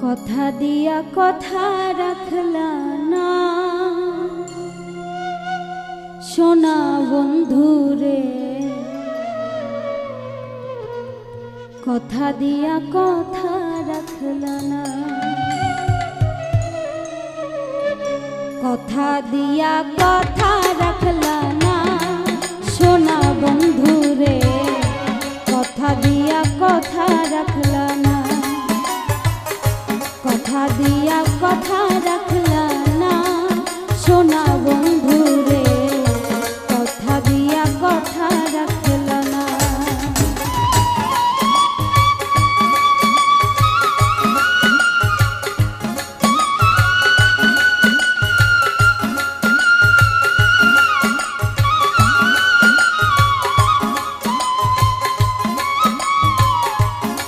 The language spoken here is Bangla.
কথা দিয়া কথা রাখলা না সোনা বন্ধুরে, কথা দিয়া কথা রাখলা না, কথা দিয়া কথা রাখলা না সোনা বন্ধুরে, কথা দিয়া কথা